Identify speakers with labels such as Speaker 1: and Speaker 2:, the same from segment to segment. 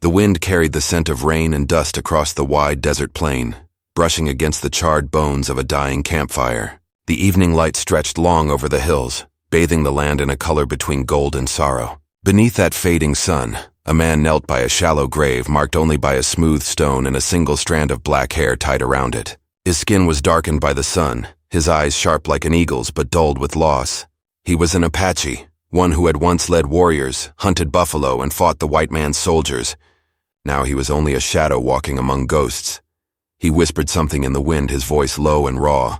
Speaker 1: The wind carried the scent of rain and dust across the wide desert plain, brushing against the charred bones of a dying campfire. The evening light stretched long over the hills, bathing the land in a color between gold and sorrow. Beneath that fading sun, a man knelt by a shallow grave marked only by a smooth stone and a single strand of black hair tied around it. His skin was darkened by the sun, his eyes sharp like an eagle's but dulled with loss. He was an Apache, one who had once led warriors, hunted buffalo, and fought the white man's soldiers. Now he was only a shadow walking among ghosts. He whispered something in the wind, his voice low and raw.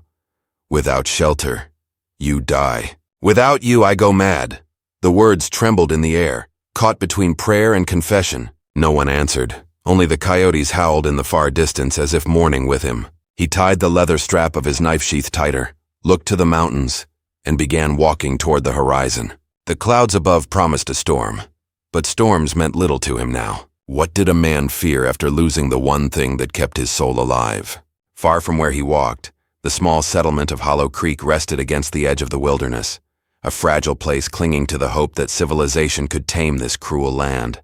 Speaker 1: "Without shelter, you die. Without you, I go mad." The words trembled in the air, caught between prayer and confession. No one answered. Only the coyotes howled in the far distance as if mourning with him. He tied the leather strap of his knife sheath tighter, looked to the mountains, and began walking toward the horizon. The clouds above promised a storm, but storms meant little to him now. What did a man fear after losing the one thing that kept his soul alive? Far from where he walked, the small settlement of Hollow Creek rested against the edge of the wilderness, a fragile place clinging to the hope that civilization could tame this cruel land.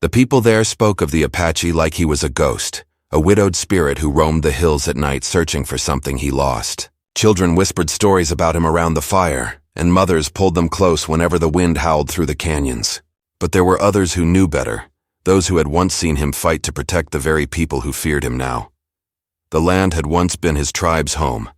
Speaker 1: The people there spoke of the Apache like he was a ghost, a widowed spirit who roamed the hills at night searching for something he lost. Children whispered stories about him around the fire, and mothers pulled them close whenever the wind howled through the canyons. But there were others who knew better, those who had once seen him fight to protect the very people who feared him now. The land had once been his tribe's home,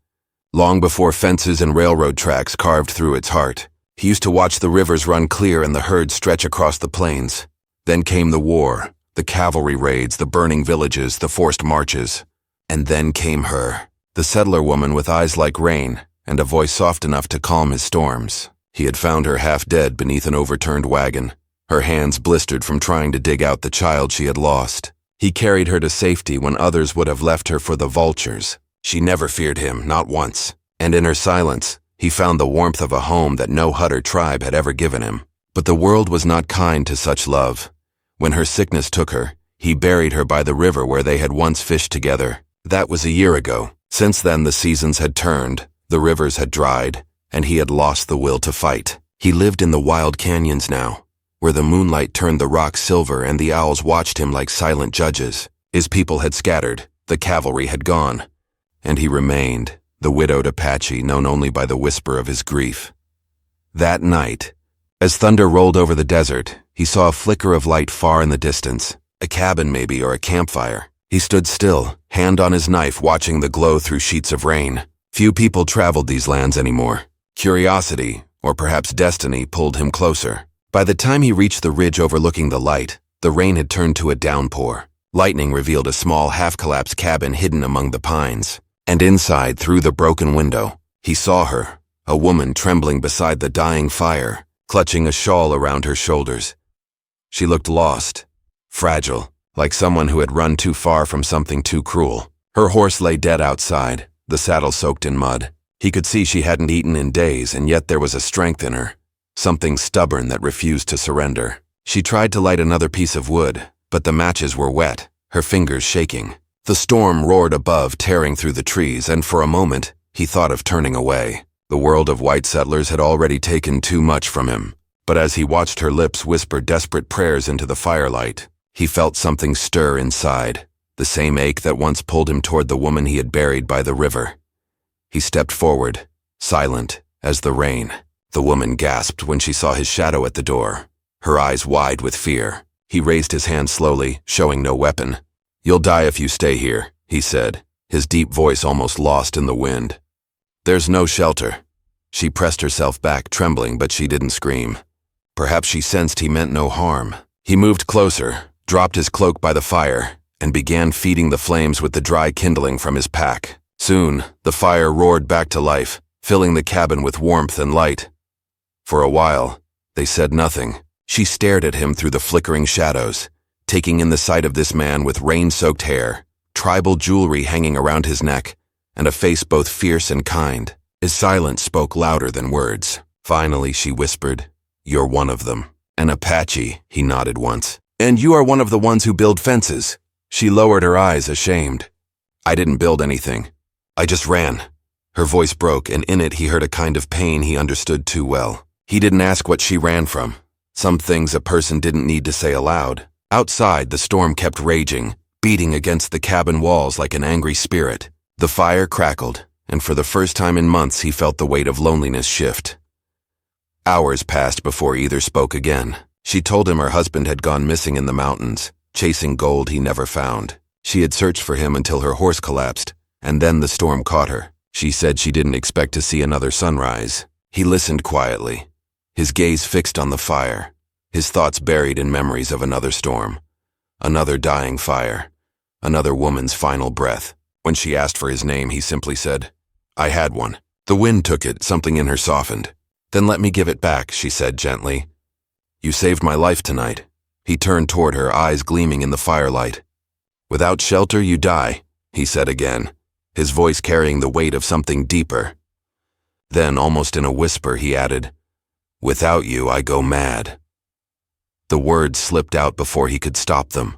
Speaker 1: long before fences and railroad tracks carved through its heart. He used to watch the rivers run clear and the herds stretch across the plains. Then came the war, the cavalry raids, the burning villages, the forced marches. And then came her, the settler woman with eyes like rain and a voice soft enough to calm his storms. He had found her half dead beneath an overturned wagon, her hands blistered from trying to dig out the child she had lost. He carried her to safety when others would have left her for the vultures. She never feared him, not once. And in her silence, he found the warmth of a home that no hut or tribe had ever given him. But the world was not kind to such love. When her sickness took her, he buried her by the river where they had once fished together. That was a year ago. Since then the seasons had turned, the rivers had dried, and he had lost the will to fight. He lived in the wild canyons now, where the moonlight turned the rocks silver and the owls watched him like silent judges. His people had scattered, the cavalry had gone, and he remained, the widowed Apache known only by the whisper of his grief. That night, as thunder rolled over the desert, he saw a flicker of light far in the distance, a cabin maybe or a campfire. He stood still, hand on his knife watching the glow through sheets of rain. Few people traveled these lands anymore. Curiosity, or perhaps destiny, pulled him closer. By the time he reached the ridge overlooking the light, the rain had turned to a downpour. Lightning revealed a small half-collapsed cabin hidden among the pines. And inside, through the broken window, he saw her, a woman trembling beside the dying fire, clutching a shawl around her shoulders. She looked lost, fragile, like someone who had run too far from something too cruel. Her horse lay dead outside, the saddle soaked in mud. He could see she hadn't eaten in days, and yet there was a strength in her, something stubborn that refused to surrender. She tried to light another piece of wood, but the matches were wet, her fingers shaking. The storm roared above, tearing through the trees, and for a moment, he thought of turning away. The world of white settlers had already taken too much from him. But as he watched her lips whisper desperate prayers into the firelight, he felt something stir inside, the same ache that once pulled him toward the woman he had buried by the river. He stepped forward, silent as the rain. The woman gasped when she saw his shadow at the door, her eyes wide with fear. He raised his hand slowly, showing no weapon. "You'll die if you stay here," he said, his deep voice almost lost in the wind. "There's no shelter." She pressed herself back, trembling, but she didn't scream. Perhaps she sensed he meant no harm. He moved closer, dropped his cloak by the fire, and began feeding the flames with the dry kindling from his pack. Soon, the fire roared back to life, filling the cabin with warmth and light. For a while, they said nothing. She stared at him through the flickering shadows, taking in the sight of this man with rain-soaked hair, tribal jewelry hanging around his neck, and a face both fierce and kind. His silence spoke louder than words. Finally, she whispered, "You're one of them." "An Apache," he nodded once. "And you are one of the ones who build fences." She lowered her eyes, ashamed. "I didn't build anything. I just ran." Her voice broke, and in it he heard a kind of pain he understood too well. He didn't ask what she ran from. Some things a person didn't need to say aloud. Outside, the storm kept raging, beating against the cabin walls like an angry spirit. The fire crackled, and for the first time in months he felt the weight of loneliness shift. Hours passed before either spoke again. She told him her husband had gone missing in the mountains, chasing gold he never found. She had searched for him until her horse collapsed, and then the storm caught her. She said she didn't expect to see another sunrise. He listened quietly, his gaze fixed on the fire, his thoughts buried in memories of another storm, another dying fire, another woman's final breath. When she asked for his name, he simply said, "I had one." The wind took it, something in her softened. "Then let me give it back," she said gently. "You saved my life tonight." He turned toward her, eyes gleaming in the firelight. "Without shelter, you die," he said again, his voice carrying the weight of something deeper. Then, almost in a whisper, he added, "Without you, I go mad." The words slipped out before he could stop them,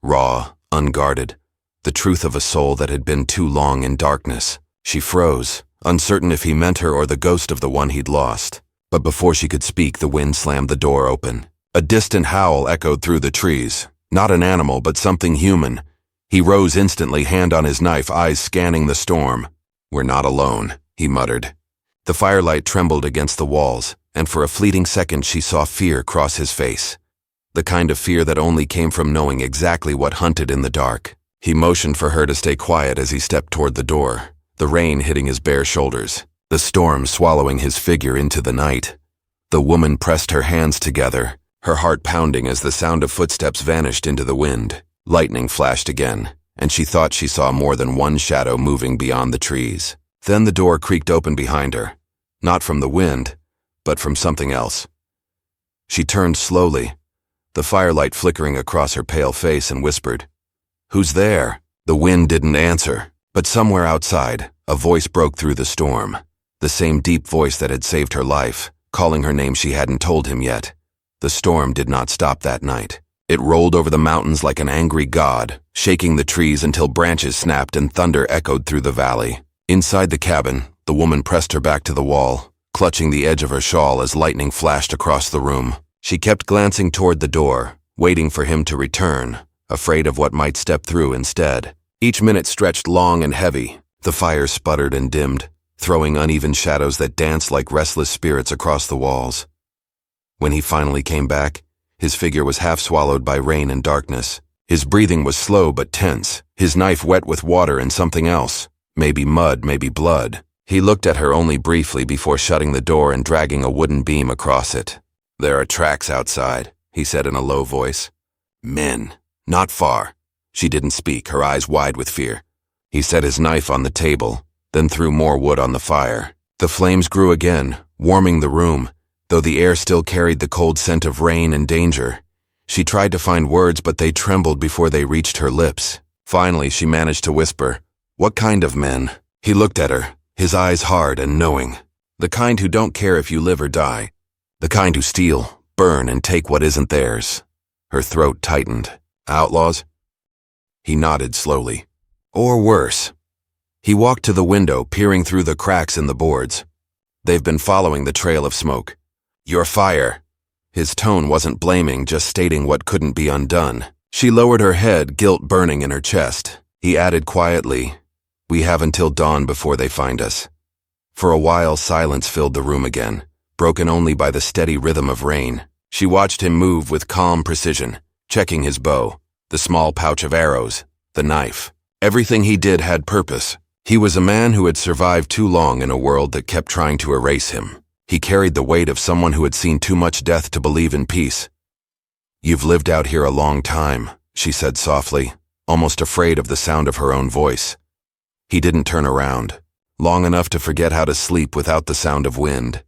Speaker 1: raw, unguarded, the truth of a soul that had been too long in darkness. She froze, uncertain if he meant her or the ghost of the one he'd lost. But before she could speak, the wind slammed the door open. A distant howl echoed through the trees. Not an animal, but something human. He rose instantly, hand on his knife, eyes scanning the storm. "We're not alone," he muttered. The firelight trembled against the walls, and for a fleeting second she saw fear cross his face. The kind of fear that only came from knowing exactly what hunted in the dark. He motioned for her to stay quiet as he stepped toward the door, the rain hitting his bare shoulders, the storm swallowing his figure into the night. The woman pressed her hands together, her heart pounding as the sound of footsteps vanished into the wind. Lightning flashed again, and she thought she saw more than one shadow moving beyond the trees. Then the door creaked open behind her, not from the wind, but from something else. She turned slowly, the firelight flickering across her pale face, and whispered, "Who's there?" The wind didn't answer, but somewhere outside, a voice broke through the storm. The same deep voice that had saved her life, calling her name she hadn't told him yet. The storm did not stop that night. It rolled over the mountains like an angry god, shaking the trees until branches snapped and thunder echoed through the valley. Inside the cabin, the woman pressed her back to the wall, clutching the edge of her shawl as lightning flashed across the room. She kept glancing toward the door, waiting for him to return, afraid of what might step through instead. Each minute stretched long and heavy. The fire sputtered and dimmed, throwing uneven shadows that danced like restless spirits across the walls. When he finally came back, his figure was half swallowed by rain and darkness. His breathing was slow but tense, his knife wet with water and something else, maybe mud, maybe blood. He looked at her only briefly before shutting the door and dragging a wooden beam across it. "There are tracks outside," he said in a low voice. "Men, not far." She didn't speak, her eyes wide with fear. He set his knife on the table, then threw more wood on the fire. The flames grew again, warming the room, though the air still carried the cold scent of rain and danger. She tried to find words, but they trembled before they reached her lips. Finally, she managed to whisper, "What kind of men?" He looked at her, his eyes hard and knowing. "The kind who don't care if you live or die. The kind who steal, burn, and take what isn't theirs." Her throat tightened. "Outlaws?" He nodded slowly. "Or worse." He walked to the window, peering through the cracks in the boards. "They've been following the trail of smoke. Your fire." His tone wasn't blaming, just stating what couldn't be undone. She lowered her head, guilt burning in her chest. He added quietly, "We have until dawn before they find us." For a while, silence filled the room again, broken only by the steady rhythm of rain. She watched him move with calm precision, checking his bow, the small pouch of arrows, the knife. Everything he did had purpose. He was a man who had survived too long in a world that kept trying to erase him. He carried the weight of someone who had seen too much death to believe in peace. "You've lived out here a long time," she said softly, almost afraid of the sound of her own voice. He didn't turn around, long enough to forget how to sleep without the sound of wind.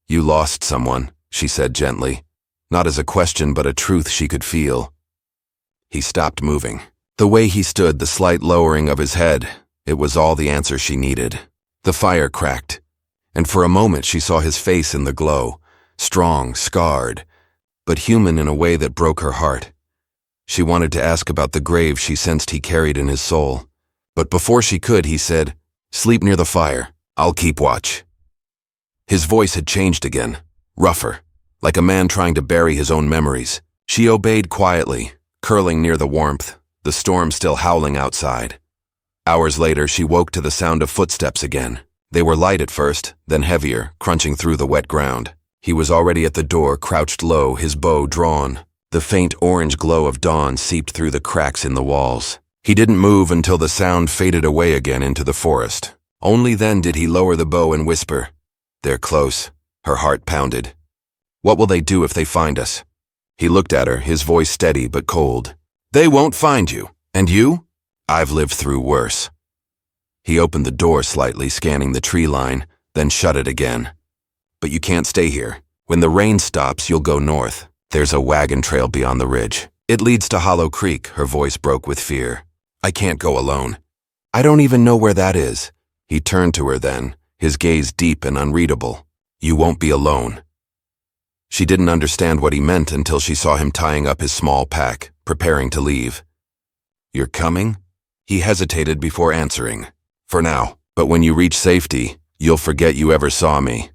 Speaker 1: "You lost someone," she said gently, not as a question but a truth she could feel. He stopped moving. The way he stood, the slight lowering of his head, it was all the answer she needed. The fire cracked, and for a moment she saw his face in the glow, strong, scarred, but human in a way that broke her heart. She wanted to ask about the grave she sensed he carried in his soul, but before she could, he said, "Sleep near the fire. I'll keep watch." His voice had changed again, rougher, like a man trying to bury his own memories. She obeyed quietly, curling near the warmth, the storm still howling outside. Hours later, she woke to the sound of footsteps again. They were light at first, then heavier, crunching through the wet ground. He was already at the door, crouched low, his bow drawn. The faint orange glow of dawn seeped through the cracks in the walls. He didn't move until the sound faded away again into the forest. Only then did he lower the bow and whisper, "They're close." Her heart pounded. "What will they do if they find us?" He looked at her, his voice steady but cold. "They won't find you. And you? I've lived through worse." He opened the door slightly, scanning the tree line, then shut it again. "But you can't stay here. When the rain stops, you'll go north. There's a wagon trail beyond the ridge. It leads to Hollow Creek." Her voice broke with fear. "I can't go alone." "I don't even know where that is." He turned to her then, his gaze deep and unreadable. "You won't be alone." She didn't understand what he meant until she saw him tying up his small pack, preparing to leave. "You're coming?" He hesitated before answering. "For now, but when you reach safety, you'll forget you ever saw me."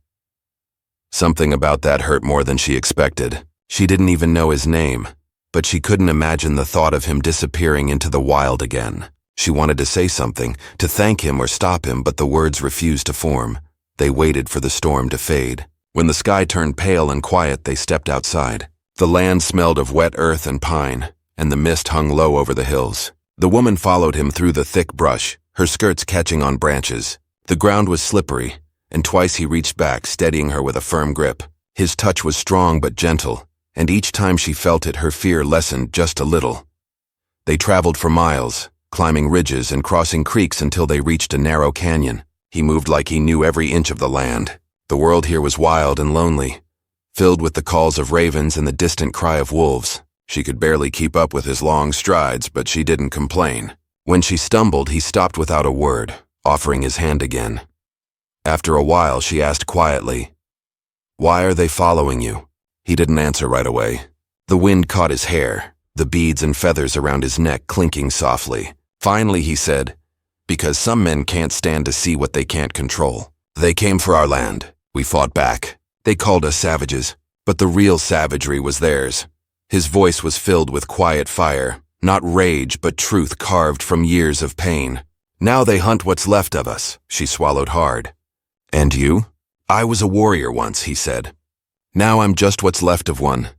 Speaker 1: Something about that hurt more than she expected. She didn't even know his name, but she couldn't imagine the thought of him disappearing into the wild again. She wanted to say something, to thank him or stop him, but the words refused to form. They waited for the storm to fade. When the sky turned pale and quiet, they stepped outside. The land smelled of wet earth and pine, and the mist hung low over the hills. The woman followed him through the thick brush, her skirts catching on branches. The ground was slippery, and twice he reached back, steadying her with a firm grip. His touch was strong but gentle, and each time she felt it, her fear lessened just a little. They traveled for miles, climbing ridges and crossing creeks until they reached a narrow canyon. He moved like he knew every inch of the land. The world here was wild and lonely, filled with the calls of ravens and the distant cry of wolves. She could barely keep up with his long strides, but she didn't complain. When she stumbled, he stopped without a word, offering his hand again. After a while, she asked quietly, "Why are they following you?" He didn't answer right away. The wind caught his hair, the beads and feathers around his neck clinking softly. Finally, he said, "Because some men can't stand to see what they can't control. They came for our land. We fought back. They called us savages, but the real savagery was theirs." His voice was filled with quiet fire, not rage but truth carved from years of pain. "Now they hunt what's left of us." She swallowed hard. "And you?" "I was a warrior once," he said. "Now I'm just what's left of one."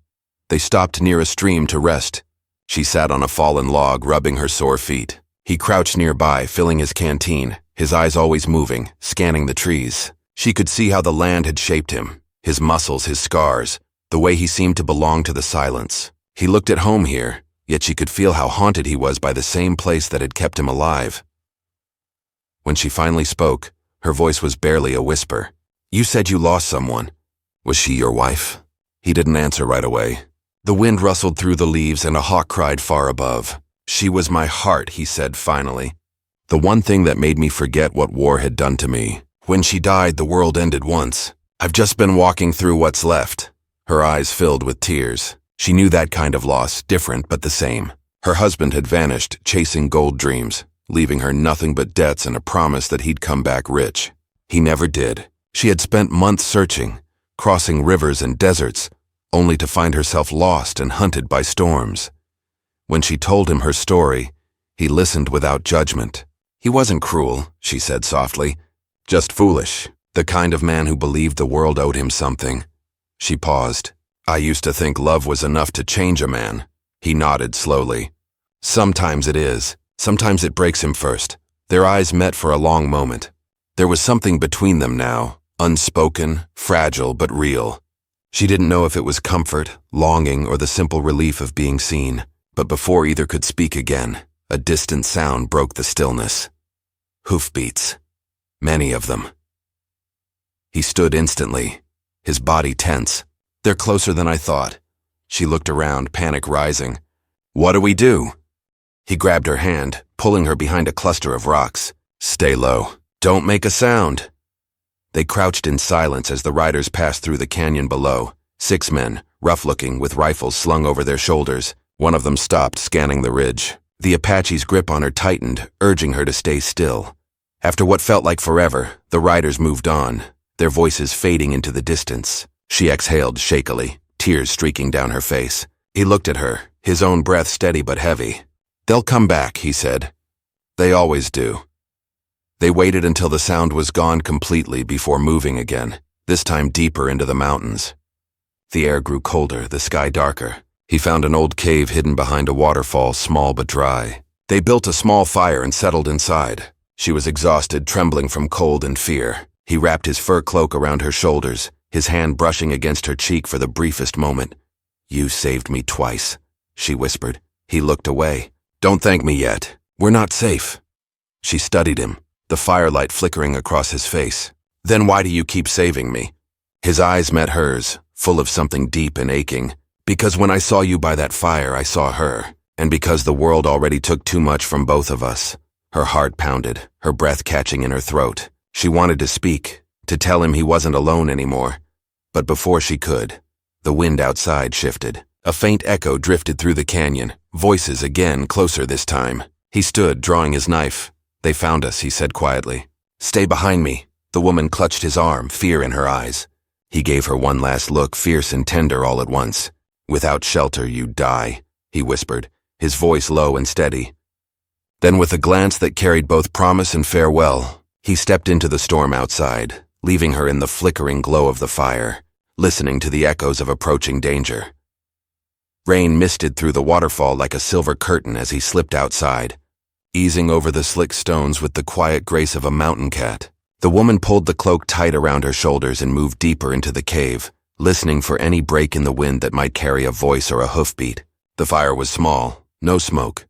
Speaker 1: They stopped near a stream to rest. She sat on a fallen log, rubbing her sore feet. He crouched nearby, filling his canteen, his eyes always moving, scanning the trees. She could see how the land had shaped him, his muscles, his scars, the way he seemed to belong to the silence. He looked at home here, yet she could feel how haunted he was by the same place that had kept him alive. When she finally spoke, her voice was barely a whisper. "You said you lost someone. Was she your wife?" He didn't answer right away. The wind rustled through the leaves and a hawk cried far above. "She was my heart," he said finally. "The one thing that made me forget what war had done to me. When she died, the world ended once. I've just been walking through what's left." Her eyes filled with tears. She knew that kind of loss, different but the same. Her husband had vanished, chasing gold dreams, leaving her nothing but debts and a promise that he'd come back rich. He never did. She had spent months searching, crossing rivers and deserts, only to find herself lost and hunted by storms. When she told him her story, he listened without judgment. "He wasn't cruel," she said softly, "just foolish, the kind of man who believed the world owed him something." She paused. "I used to think love was enough to change a man." He nodded slowly. "Sometimes it is. Sometimes it breaks him first." Their eyes met for a long moment. There was something between them now, unspoken, fragile but real. She didn't know if it was comfort, longing, or the simple relief of being seen. But before either could speak again, a distant sound broke the stillness. Hoofbeats. Many of them. He stood instantly, his body tense. "They're closer than I thought." She looked around, panic rising. "What do we do?" He grabbed her hand, pulling her behind a cluster of rocks. "Stay low. Don't make a sound." They crouched in silence as the riders passed through the canyon below. 6 men, rough-looking, with rifles slung over their shoulders. One of them stopped, scanning the ridge. The Apache's grip on her tightened, urging her to stay still. After what felt like forever, the riders moved on, their voices fading into the distance. She exhaled shakily, tears streaking down her face. He looked at her, his own breath steady but heavy. "They'll come back," he said. "They always do." They waited until the sound was gone completely before moving again, this time deeper into the mountains. The air grew colder, the sky darker. He found an old cave hidden behind a waterfall, small but dry. They built a small fire and settled inside. She was exhausted, trembling from cold and fear. He wrapped his fur cloak around her shoulders, his hand brushing against her cheek for the briefest moment. "You saved me twice," she whispered. He looked away. "Don't thank me yet. We're not safe." She studied him, the firelight flickering across his face. "Then why do you keep saving me?" His eyes met hers, full of something deep and aching. "Because when I saw you by that fire, I saw her. And because the world already took too much from both of us." Her heart pounded, her breath catching in her throat. She wanted to speak, to tell him he wasn't alone anymore. But before she could, the wind outside shifted. A faint echo drifted through the canyon, voices again, closer this time. He stood, drawing his knife. "They found us," he said quietly. "Stay behind me." The woman clutched his arm, fear in her eyes. He gave her one last look, fierce and tender all at once. "Without shelter, you die," he whispered, his voice low and steady. Then with a glance that carried both promise and farewell, he stepped into the storm outside, leaving her in the flickering glow of the fire, listening to the echoes of approaching danger. Rain misted through the waterfall like a silver curtain as he slipped outside, easing over the slick stones with the quiet grace of a mountain cat. The woman pulled the cloak tight around her shoulders and moved deeper into the cave, listening for any break in the wind that might carry a voice or a hoofbeat. The fire was small, no smoke,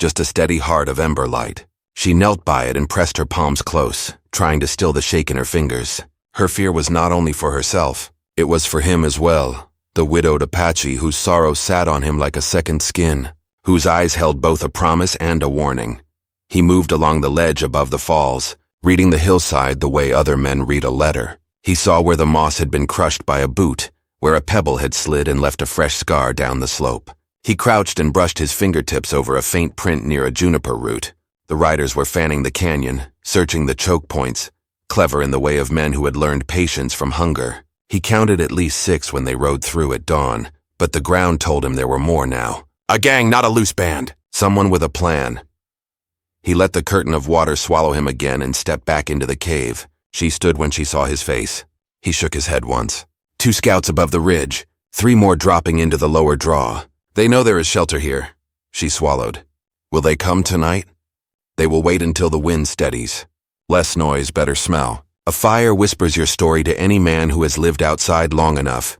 Speaker 1: just a steady heart of ember light. She knelt by it and pressed her palms close, trying to still the shake in her fingers. Her fear was not only for herself, it was for him as well, the widowed Apache whose sorrow sat on him like a second skin, whose eyes held both a promise and a warning. He moved along the ledge above the falls, reading the hillside the way other men read a letter. He saw where the moss had been crushed by a boot, where a pebble had slid and left a fresh scar down the slope. He crouched and brushed his fingertips over a faint print near a juniper root. The riders were fanning the canyon, searching the choke points, clever in the way of men who had learned patience from hunger. He counted at least 6 when they rode through at dawn, but the ground told him there were more now. A gang, not a loose band. Someone with a plan. He let the curtain of water swallow him again and stepped back into the cave. She stood when she saw his face. He shook his head once. 2 scouts above the ridge, 3 more dropping into the lower draw. They know there is shelter here. She swallowed. Will they come tonight? They will wait until the wind steadies. Less noise, better smell. A fire whispers your story to any man who has lived outside long enough.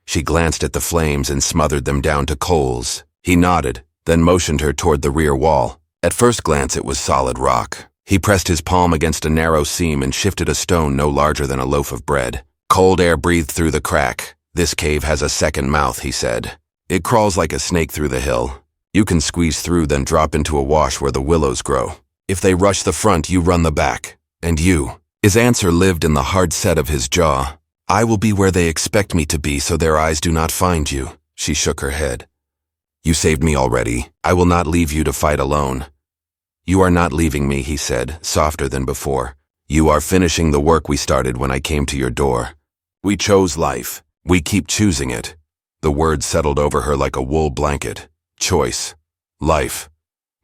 Speaker 1: She glanced at the flames and smothered them down to coals. He nodded, then motioned her toward the rear wall. At first glance, it was solid rock. He pressed his palm against a narrow seam and shifted a stone no larger than a loaf of bread. Cold air breathed through the crack. "This cave has a second mouth," he said. "It crawls like a snake through the hill. You can squeeze through, then drop into a wash where the willows grow. If they rush the front, you run the back. And you." His answer lived in the hard set of his jaw. "I will be where they expect me to be so their eyes do not find you." She shook her head. "You saved me already. I will not leave you to fight alone." "You are not leaving me," he said, softer than before. "You are finishing the work we started when I came to your door. We chose life. We keep choosing it." The words settled over her like a wool blanket. Choice. Life.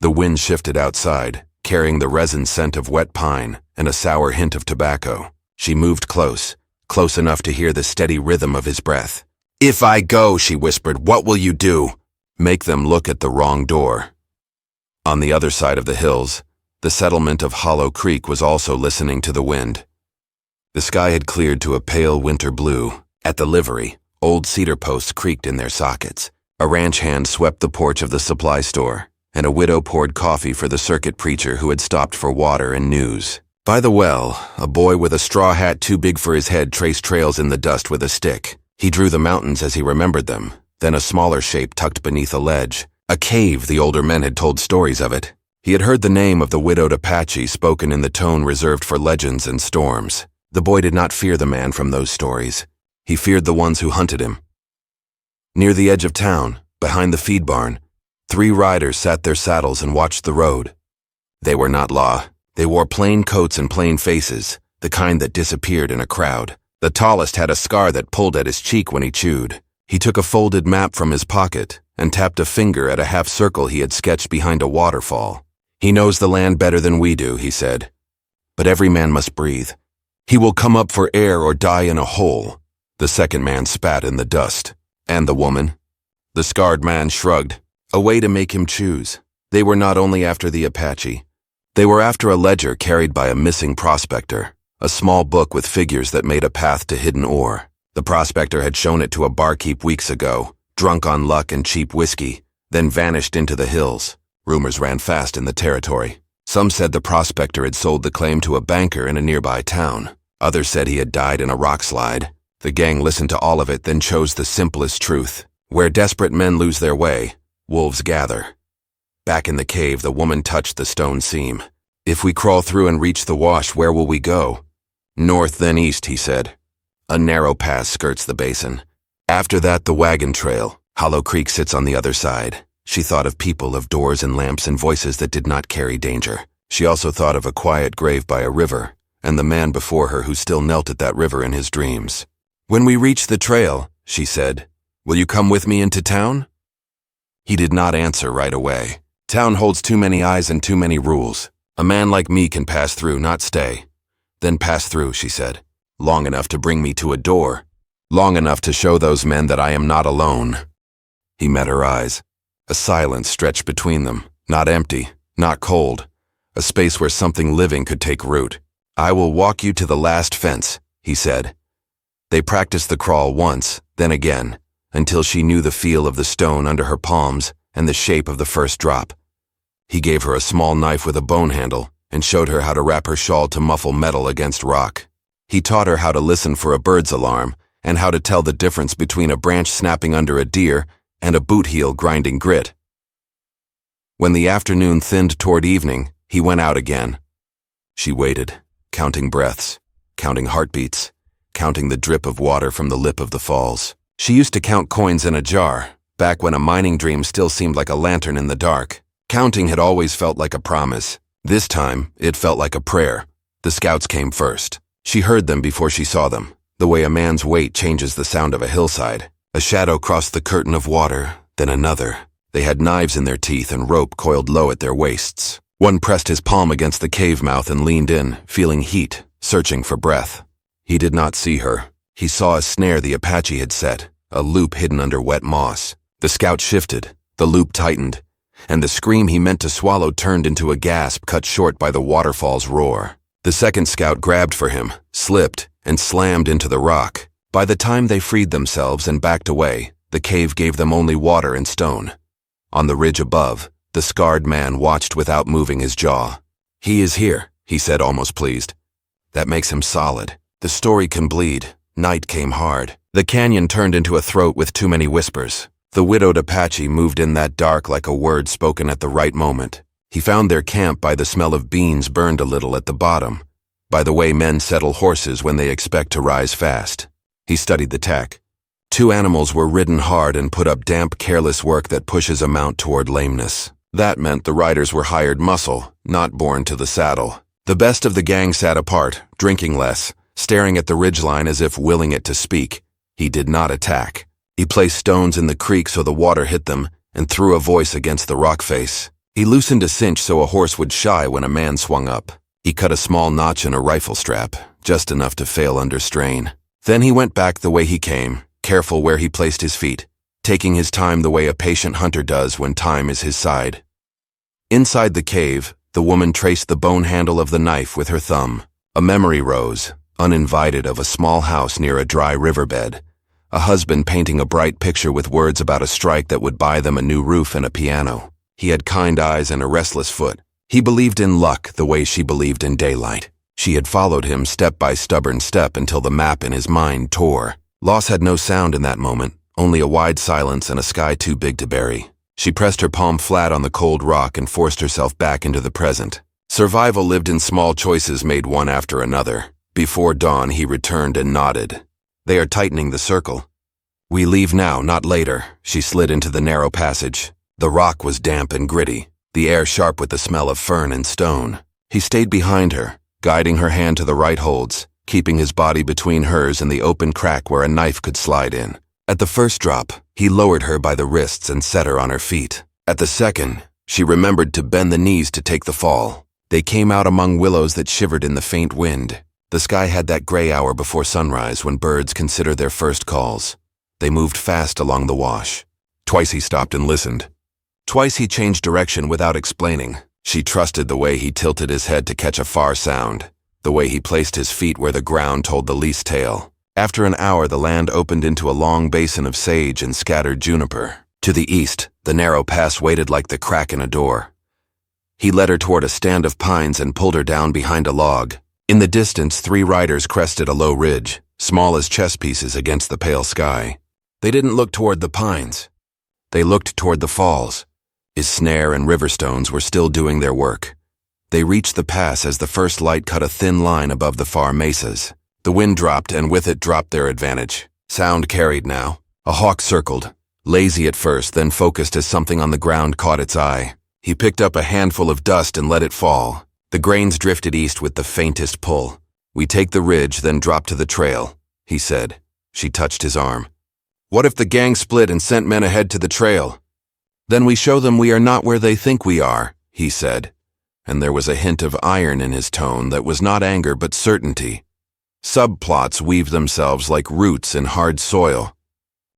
Speaker 1: The wind shifted outside, carrying the resin scent of wet pine and a sour hint of tobacco. She moved close, close enough to hear the steady rhythm of his breath. "If I go," she whispered, "what will you do?" "Make them look at the wrong door." On the other side of the hills, the settlement of Hollow Creek was also listening to the wind. The sky had cleared to a pale winter blue. At the livery, old cedar posts creaked in their sockets. A ranch hand swept the porch of the supply store, and a widow poured coffee for the circuit preacher who had stopped for water and news. By the well, a boy with a straw hat too big for his head traced trails in the dust with a stick. He drew the mountains as he remembered them, then a smaller shape tucked beneath a ledge. A cave, the older men had told stories of it. He had heard the name of the widowed Apache spoken in the tone reserved for legends and storms. The boy did not fear the man from those stories. He feared the ones who hunted him. Near the edge of town, behind the feed barn, 3 riders sat their saddles and watched the road. They were not law. They wore plain coats and plain faces, the kind that disappeared in a crowd. The tallest had a scar that pulled at his cheek when he chewed. He took a folded map from his pocket, and tapped a finger at a half-circle he had sketched behind a waterfall. "He knows the land better than we do," he said. "But every man must breathe. He will come up for air or die in a hole." The second man spat in the dust. "And the woman?" The scarred man shrugged, a way to make him choose. They were not only after the Apache. They were after a ledger carried by a missing prospector, a small book with figures that made a path to hidden ore. The prospector had shown it to a barkeep weeks ago, drunk on luck and cheap whiskey, then vanished into the hills. Rumors ran fast in the territory. Some said the prospector had sold the claim to a banker in a nearby town. Others said he had died in a rock slide. The gang listened to all of it, then chose the simplest truth. Where desperate men lose their way, wolves gather. Back in the cave, the woman touched the stone seam. "If we crawl through and reach the wash, where will we go?" "North, then east," he said. "A narrow pass skirts the basin. After that, the wagon trail. Hollow Creek sits on the other side." She thought of people, of doors and lamps and voices that did not carry danger. She also thought of a quiet grave by a river, and the man before her who still knelt at that river in his dreams. "When we reach the trail," she said, "will you come with me into town?" He did not answer right away. "Town holds too many eyes and too many rules. A man like me can pass through, not stay." "Then pass through," she said. "Long enough to bring me to a door. Long enough to show those men that I am not alone." He met her eyes. A silence stretched between them, not empty, not cold. A space where something living could take root. "I will walk you to the last fence," he said. They practiced the crawl once, then again, until she knew the feel of the stone under her palms and the shape of the first drop. He gave her a small knife with a bone handle and showed her how to wrap her shawl to muffle metal against rock. He taught her how to listen for a bird's alarm and how to tell the difference between a branch snapping under a deer and a boot heel grinding grit. When the afternoon thinned toward evening, he went out again. She waited, counting breaths, counting heartbeats, counting the drip of water from the lip of the falls. She used to count coins in a jar, back when a mining dream still seemed like a lantern in the dark. Counting had always felt like a promise. This time, it felt like a prayer. The scouts came first. She heard them before she saw them, the way a man's weight changes the sound of a hillside. A shadow crossed the curtain of water, then another. They had knives in their teeth and rope coiled low at their waists. One pressed his palm against the cave mouth and leaned in, feeling heat, searching for breath. He did not see her. He saw a snare the Apache had set, a loop hidden under wet moss. The scout shifted, the loop tightened, and the scream he meant to swallow turned into a gasp cut short by the waterfall's roar. The second scout grabbed for him, slipped, and slammed into the rock. By the time they freed themselves and backed away, the cave gave them only water and stone. On the ridge above, the scarred man watched without moving his jaw. "He is here," he said, almost pleased. "That makes him solid. The story can bleed." Night came hard. The canyon turned into a throat with too many whispers. The widowed Apache moved in that dark like a word spoken at the right moment. He found their camp by the smell of beans burned a little at the bottom, by the way men settle horses when they expect to rise fast. He studied the tack. 2 animals were ridden hard and put up damp, careless work that pushes a mount toward lameness. That meant the riders were hired muscle, not born to the saddle. The best of the gang sat apart, drinking less, staring at the ridgeline as if willing it to speak. He did not attack. He placed stones in the creek so the water hit them and threw a voice against the rock face. He loosened a cinch so a horse would shy when a man swung up. He cut a small notch in a rifle strap, just enough to fail under strain. Then he went back the way he came, careful where he placed his feet, taking his time the way a patient hunter does when time is his side. Inside the cave, the woman traced the bone handle of the knife with her thumb. A memory rose, uninvited, of a small house near a dry riverbed. A husband painting a bright picture with words about a strike that would buy them a new roof and a piano. He had kind eyes and a restless foot. He believed in luck the way she believed in daylight. She had followed him step by stubborn step until the map in his mind tore. Loss had no sound in that moment, only a wide silence and a sky too big to bury. She pressed her palm flat on the cold rock and forced herself back into the present. Survival lived in small choices made one after another. Before dawn, he returned and nodded. "They are tightening the circle." "We leave now, not later." She slid into the narrow passage. The rock was damp and gritty, the air sharp with the smell of fern and stone. He stayed behind her, guiding her hand to the right holds, keeping his body between hers and the open crack where a knife could slide in. At the first drop, he lowered her by the wrists and set her on her feet. At the second, she remembered to bend the knees to take the fall. They came out among willows that shivered in the faint wind. The sky had that gray hour before sunrise when birds consider their first calls. They moved fast along the wash. Twice he stopped and listened. Twice he changed direction without explaining. She trusted the way he tilted his head to catch a far sound, the way he placed his feet where the ground told the least tale. After an hour, the land opened into a long basin of sage and scattered juniper. To the east, the narrow pass waited like the crack in a door. He led her toward a stand of pines and pulled her down behind a log. In the distance, 3 riders crested a low ridge, small as chess pieces against the pale sky. They didn't look toward the pines. They looked toward the falls. His snare and river stones were still doing their work. They reached the pass as the first light cut a thin line above the far mesas. The wind dropped, and with it dropped their advantage. Sound carried now. A hawk circled, lazy at first, then focused as something on the ground caught its eye. He picked up a handful of dust and let it fall. The grains drifted east with the faintest pull. "We take the ridge, then drop to the trail," he said. She touched his arm. "What if the gang split and sent men ahead to the trail? Then we show them we are not where they think we are," he said. And there was a hint of iron in his tone that was not anger but certainty. Subplots weaved themselves like roots in hard soil.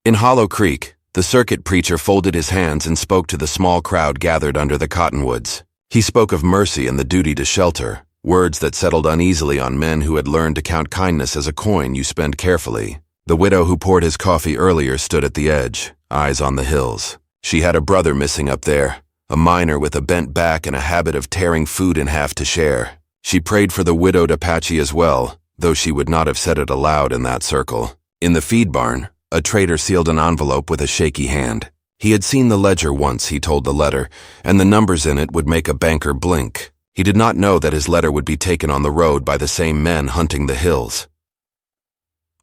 Speaker 1: In Hollow Creek, the circuit preacher folded his hands and spoke to the small crowd gathered under the cottonwoods. He spoke of mercy and the duty to shelter, words that settled uneasily on men who had learned to count kindness as a coin you spend carefully. The widow who poured his coffee earlier stood at the edge, eyes on the hills. She had a brother missing up there, a miner with a bent back and a habit of tearing food in half to share. She prayed for the widowed Apache as well, though she would not have said it aloud in that circle. In the feed barn, a trader sealed an envelope with a shaky hand. He had seen the ledger once, he told the letter, and the numbers in it would make a banker blink. He did not know that his letter would be taken on the road by the same men hunting the hills.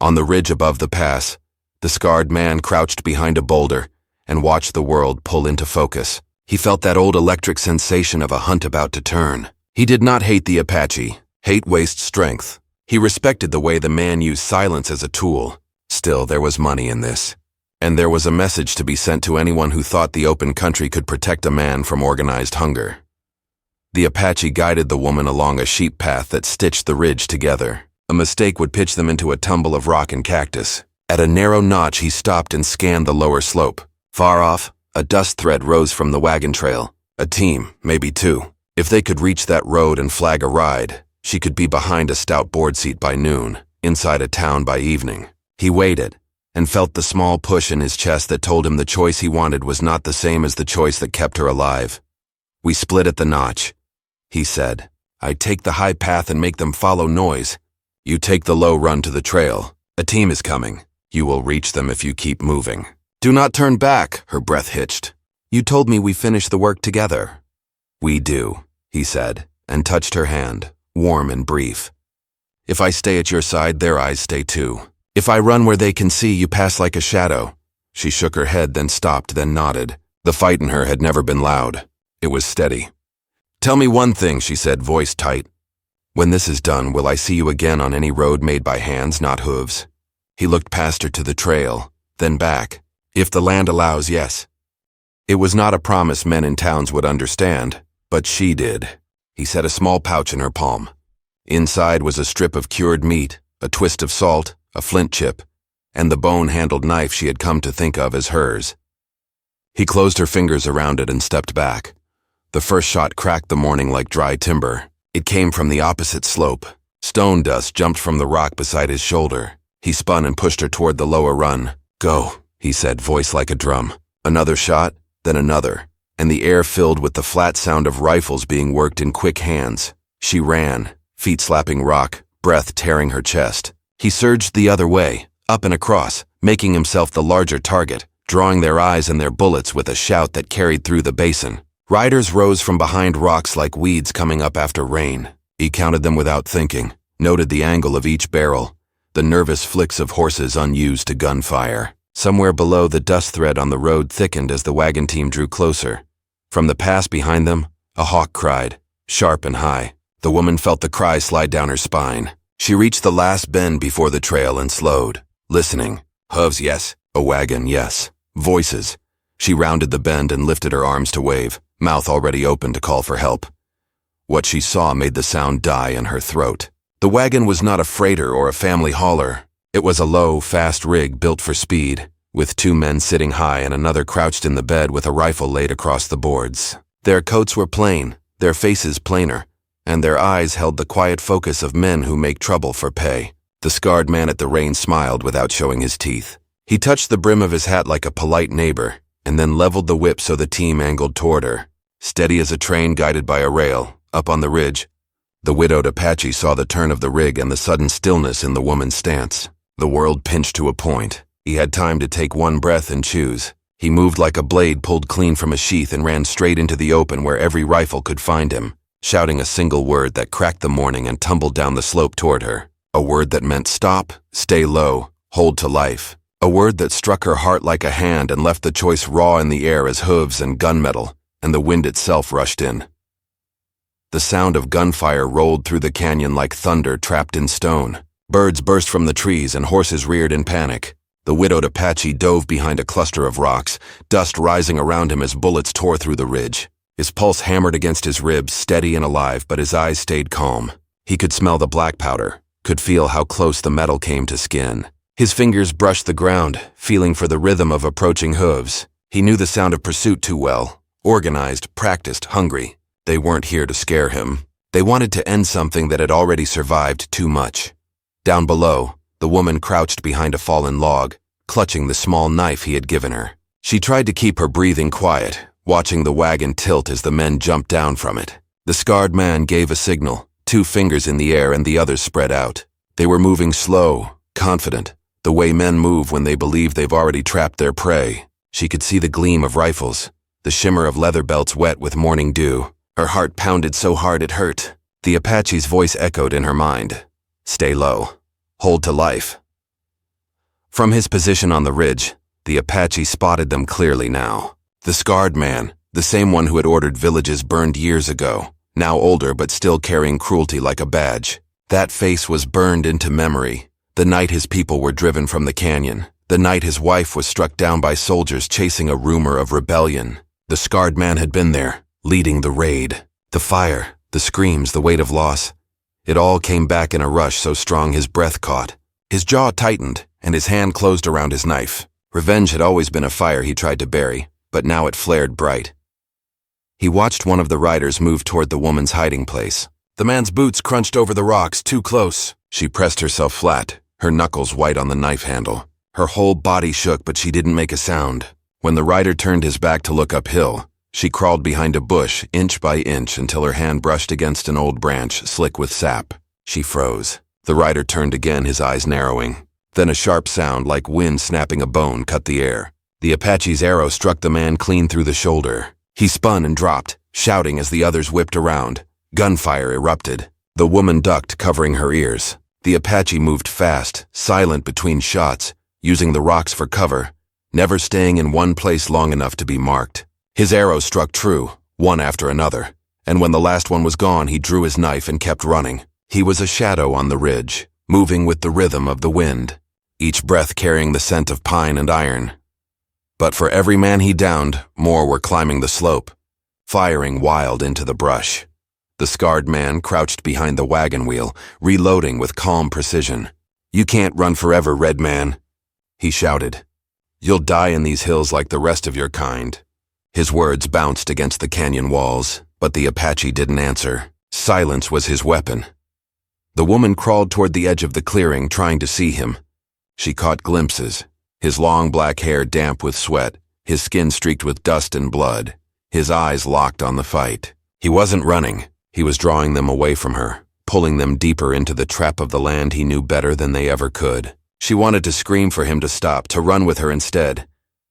Speaker 1: On the ridge above the pass, the scarred man crouched behind a boulder and watched the world pull into focus. He felt that old electric sensation of a hunt about to turn. He did not hate the Apache. Hate wastes strength. He respected the way the man used silence as a tool. Still, there was money in this. And there was a message to be sent to anyone who thought the open country could protect a man from organized hunger. The Apache guided the woman along a sheep path that stitched the ridge together. A mistake would pitch them into a tumble of rock and cactus. At a narrow notch, he stopped and scanned the lower slope. Far off, a dust thread rose from the wagon trail. A team, maybe 2. If they could reach that road and flag a ride, she could be behind a stout board seat by noon, inside a town by evening. He waited, and felt the small push in his chest that told him the choice he wanted was not the same as the choice that kept her alive. "We split at the notch," he said. "I take the high path and make them follow noise. You take the low run to the trail. A team is coming. You will reach them if you keep moving." "Do not turn back," her breath hitched. "You told me we finish the work together." "We do," he said, and touched her hand, warm and brief. "If I stay at your side, their eyes stay too. If I run where they can see, you pass like a shadow." She shook her head, then stopped, then nodded. The fight in her had never been loud. It was steady. "Tell me one thing," she said, voice tight. "When this is done, will I see you again on any road made by hands, not hooves?" He looked past her to the trail, then back. "If the land allows, yes." It was not a promise men in towns would understand, but she did. He set a small pouch in her palm. Inside was a strip of cured meat, a twist of salt, a flint chip, and the bone-handled knife she had come to think of as hers. He closed her fingers around it and stepped back. The first shot cracked the morning like dry timber. It came from the opposite slope. Stone dust jumped from the rock beside his shoulder. He spun and pushed her toward the lower run. "Go," he said, voice like a drum. Another shot, then another, and the air filled with the flat sound of rifles being worked in quick hands. She ran, feet slapping rock, breath tearing her chest. He surged the other way, up and across, making himself the larger target, drawing their eyes and their bullets with a shout that carried through the basin. Riders rose from behind rocks like weeds coming up after rain. He counted them without thinking, noted the angle of each barrel, the nervous flicks of horses unused to gunfire. Somewhere below, the dust thread on the road thickened as the wagon team drew closer. From the pass behind them, a hawk cried, sharp and high. The woman felt the cry slide down her spine. She reached the last bend before the trail and slowed, listening. "Hooves, yes," A wagon, yes. Voices. She rounded the bend and lifted her arms to wave, mouth already open to call for help. What she saw made the sound die in her throat. The wagon was not a freighter or a family hauler. It was a low, fast rig built for speed, with 2 men sitting high and another crouched in the bed with a rifle laid across the boards. Their coats were plain, their faces plainer, and their eyes held the quiet focus of men who make trouble for pay. The scarred man at the reins smiled without showing his teeth. He touched the brim of his hat like a polite neighbor, and then leveled the whip so the team angled toward her. Steady as a train guided by a rail, up on the ridge, the widowed Apache saw the turn of the rig and the sudden stillness in the woman's stance. The world pinched to a point. He had time to take one breath and choose. He moved like a blade pulled clean from a sheath and ran straight into the open where every rifle could find him, shouting a single word that cracked the morning and tumbled down the slope toward her. A word that meant stop, stay low, hold to life. A word that struck her heart like a hand and left the choice raw in the air as hooves and gunmetal, and the wind itself rushed in. The sound of gunfire rolled through the canyon like thunder trapped in stone. Birds burst from the trees and horses reared in panic. The widowed Apache dove behind a cluster of rocks, dust rising around him as bullets tore through the ridge. His pulse hammered against his ribs, steady and alive, but his eyes stayed calm. He could smell the black powder, could feel how close the metal came to skin. His fingers brushed the ground, feeling for the rhythm of approaching hooves. He knew the sound of pursuit too well. Organized, practiced, hungry. They weren't here to scare him. They wanted to end something that had already survived too much. Down below, the woman crouched behind a fallen log, clutching the small knife he had given her. She tried to keep her breathing quiet, watching the wagon tilt as the men jumped down from it. The scarred man gave a signal, 2 fingers in the air and the others spread out. They were moving slow, confident, the way men move when they believe they've already trapped their prey. She could see the gleam of rifles, the shimmer of leather belts wet with morning dew. Her heart pounded so hard it hurt. The Apache's voice echoed in her mind. Stay low. Hold to life. From his position on the ridge, the Apache spotted them clearly now. The scarred man, the same one who had ordered villages burned years ago, now older but still carrying cruelty like a badge. That face was burned into memory. The night his people were driven from the canyon. The night his wife was struck down by soldiers chasing a rumor of rebellion. The scarred man had been there, leading the raid. The fire, the screams, the weight of loss. It all came back in a rush so strong his breath caught. His jaw tightened, and his hand closed around his knife. Revenge had always been a fire he tried to bury, but now it flared bright. He watched one of the riders move toward the woman's hiding place. The man's boots crunched over the rocks, too close. She pressed herself flat, her knuckles white on the knife handle. Her whole body shook, but she didn't make a sound. When the rider turned his back to look uphill, she crawled behind a bush, inch by inch, until her hand brushed against an old branch, slick with sap. She froze. The rider turned again, his eyes narrowing. Then a sharp sound, like wind snapping a bone, cut the air. The Apache's arrow struck the man clean through the shoulder. He spun and dropped, shouting as the others whipped around. Gunfire erupted. The woman ducked, covering her ears. The Apache moved fast, silent between shots, using the rocks for cover, never staying in one place long enough to be marked. His arrows struck true, one after another, and when the last one was gone, he drew his knife and kept running. He was a shadow on the ridge, moving with the rhythm of the wind, each breath carrying the scent of pine and iron. But for every man he downed, more were climbing the slope, firing wild into the brush. The scarred man crouched behind the wagon wheel, reloading with calm precision. "You can't run forever, red man," he shouted. "You'll die in these hills like the rest of your kind." His words bounced against the canyon walls, but the Apache didn't answer. Silence was his weapon. The woman crawled toward the edge of the clearing, trying to see him. She caught glimpses, his long black hair damp with sweat, his skin streaked with dust and blood, his eyes locked on the fight. He wasn't running. He was drawing them away from her, pulling them deeper into the trap of the land he knew better than they ever could. She wanted to scream for him to stop, to run with her instead,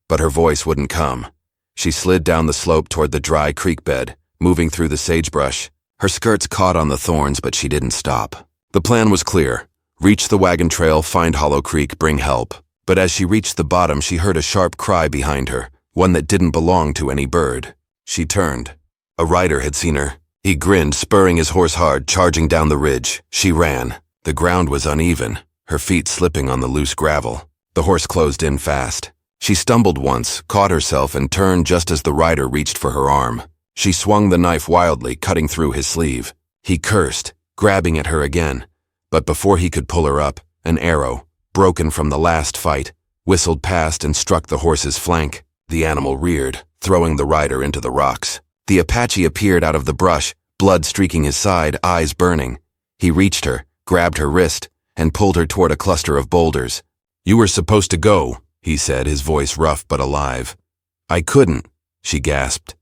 Speaker 1: but her voice wouldn't come. She slid down the slope toward the dry creek bed, moving through the sagebrush. Her skirts caught on the thorns, but she didn't stop. The plan was clear. Reach the wagon trail, find Hollow Creek, bring help. But as she reached the bottom, she heard a sharp cry behind her, one that didn't belong to any bird. She turned. A rider had seen her. He grinned, spurring his horse hard, charging down the ridge. She ran. The ground was uneven, her feet slipping on the loose gravel. The horse closed in fast. She stumbled once, caught herself, and turned just as the rider reached for her arm. She swung the knife wildly, cutting through his sleeve. He cursed, grabbing at her again. But before he could pull her up, an arrow, broken from the last fight, whistled past and struck the horse's flank. The animal reared, throwing the rider into the rocks. The Apache appeared out of the brush, blood streaking his side, eyes burning. He reached her, grabbed her wrist, and pulled her toward a cluster of boulders. "You were supposed to go," he said, his voice rough but alive. "I couldn't," she gasped.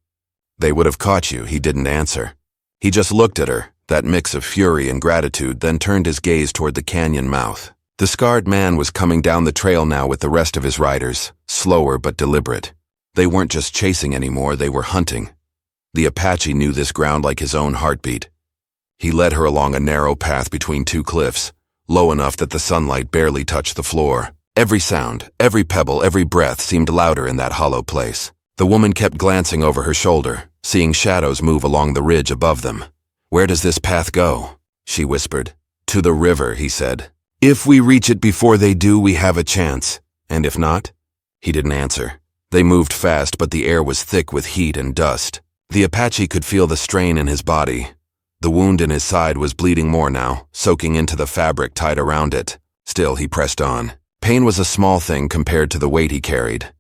Speaker 1: "They would have caught you," he didn't answer. He just looked at her, that mix of fury and gratitude, then turned his gaze toward the canyon mouth. The scarred man was coming down the trail now with the rest of his riders, slower but deliberate. They weren't just chasing anymore, they were hunting. The Apache knew this ground like his own heartbeat. He led her along a narrow path between two cliffs, low enough that the sunlight barely touched the floor. Every sound, every pebble, every breath seemed louder in that hollow place. The woman kept glancing over her shoulder, seeing shadows move along the ridge above them. "Where does this path go?" she whispered. "To the river," he said. "If we reach it before they do, we have a chance. And if not?" He didn't answer. They moved fast, but the air was thick with heat and dust. The Apache could feel the strain in his body. The wound in his side was bleeding more now, soaking into the fabric tied around it. Still, he pressed on. Pain was a small thing compared to the weight he carried.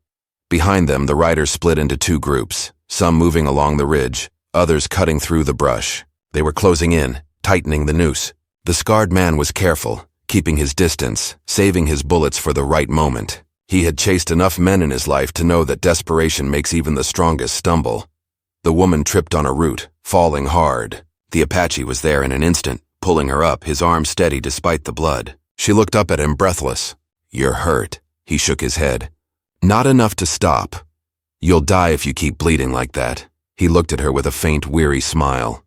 Speaker 1: Behind them, the riders split into two groups, some moving along the ridge, others cutting through the brush. They were closing in, tightening the noose. The scarred man was careful, keeping his distance, saving his bullets for the right moment. He had chased enough men in his life to know that desperation makes even the strongest stumble. The woman tripped on a root, falling hard. The Apache was there in an instant, pulling her up, his arm steady despite the blood. She looked up at him, breathless. "You're hurt." He shook his head. "Not enough to stop. You'll die if you keep bleeding like that." He looked at her with a faint, weary smile.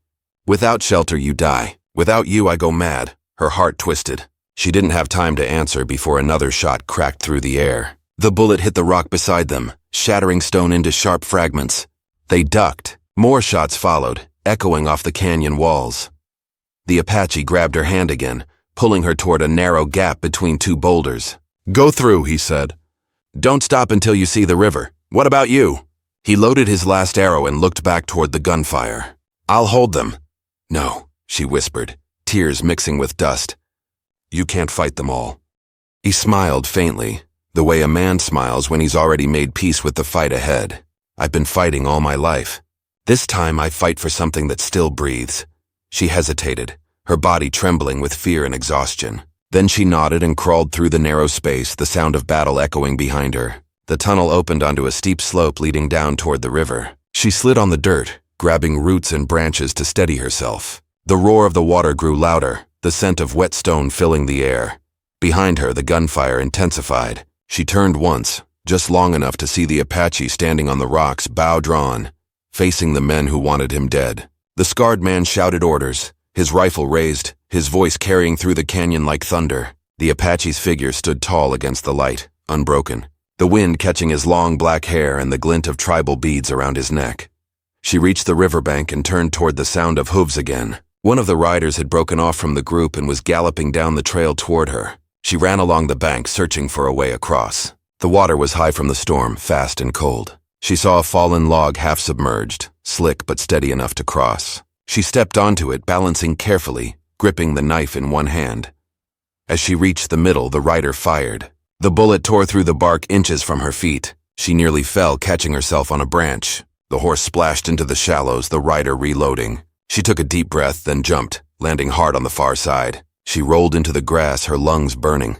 Speaker 1: "Without shelter, you die. Without you, I go mad." Her heart twisted. She didn't have time to answer before another shot cracked through the air. The bullet hit the rock beside them, shattering stone into sharp fragments. They ducked. More shots followed, echoing off the canyon walls. The Apache grabbed her hand again, pulling her toward a narrow gap between two boulders. "Go through," he said. "Don't stop until you see the river. What about you?" He loaded his last arrow and looked back toward the gunfire. "I'll hold them." "No," she whispered, tears mixing with dust. "You can't fight them all." He smiled faintly, the way a man smiles when he's already made peace with the fight ahead. "I've been fighting all my life. This time I fight for something that still breathes." She hesitated, her body trembling with fear and exhaustion. Then she nodded and crawled through the narrow space, the sound of battle echoing behind her. The tunnel opened onto a steep slope leading down toward the river. She slid on the dirt, grabbing roots and branches to steady herself. The roar of the water grew louder, the scent of wet stone filling the air. Behind her, the gunfire intensified. She turned once, just long enough to see the Apache standing on the rocks, bow drawn, facing the men who wanted him dead. The scarred man shouted orders, his rifle raised, his voice carrying through the canyon like thunder. The Apache's figure stood tall against the light, unbroken, the wind catching his long black hair and the glint of tribal beads around his neck. She reached the riverbank and turned toward the sound of hooves again. One of the riders had broken off from the group and was galloping down the trail toward her. She ran along the bank, searching for a way across. The water was high from the storm, fast and cold. She saw a fallen log half submerged, slick but steady enough to cross. She stepped onto it, balancing carefully, gripping the knife in one hand. As she reached the middle, the rider fired. The bullet tore through the bark inches from her feet. She nearly fell, catching herself on a branch. The horse splashed into the shallows, the rider reloading. She took a deep breath, then jumped, landing hard on the far side. She rolled into the grass, her lungs burning.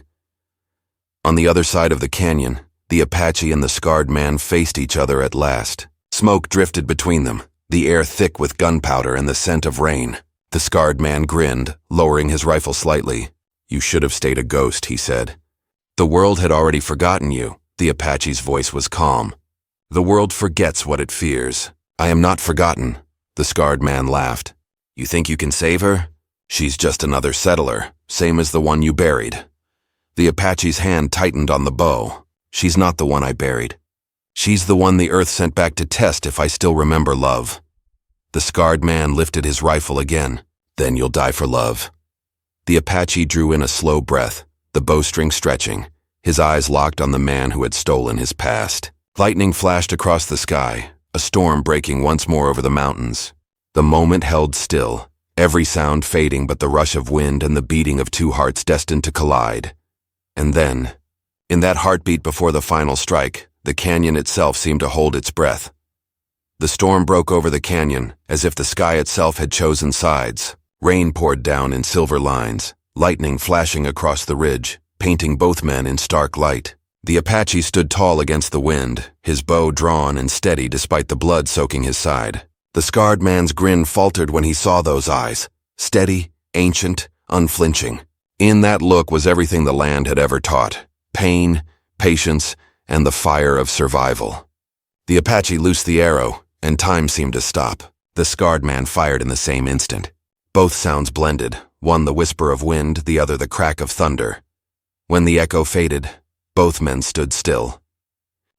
Speaker 1: On the other side of the canyon, the Apache and the scarred man faced each other at last. Smoke drifted between them, the air thick with gunpowder and the scent of rain. The scarred man grinned, lowering his rifle slightly. "You should have stayed a ghost," he said. "The world had already forgotten you." The Apache's voice was calm. "The world forgets what it fears." "I am not forgotten," the scarred man laughed. "You think you can save her? She's just another settler, same as the one you buried." The Apache's hand tightened on the bow. "She's not the one I buried. She's the one the earth sent back to test if I still remember love." The scarred man lifted his rifle again. "Then you'll die for love." The Apache drew in a slow breath, the bowstring stretching. his eyes locked on the man who had stolen his past. Lightning flashed across the sky, a storm breaking once more over the mountains. The moment held still, every sound fading but the rush of wind and the beating of two hearts destined to collide. And then, in that heartbeat before the final strike, the canyon itself seemed to hold its breath. The storm broke over the canyon, as if the sky itself had chosen sides. Rain poured down in silver lines, lightning flashing across the ridge, painting both men in stark light. The Apache stood tall against the wind, his bow drawn and steady despite the blood soaking his side. The scarred man's grin faltered when he saw those eyes, steady, ancient, unflinching. In that look was everything the land had ever taught: pain, patience, and the fire of survival. The Apache loosed the arrow, and time seemed to stop. The scarred man fired in the same instant. Both sounds blended, one the whisper of wind, the other the crack of thunder. When the echo faded, both men stood still.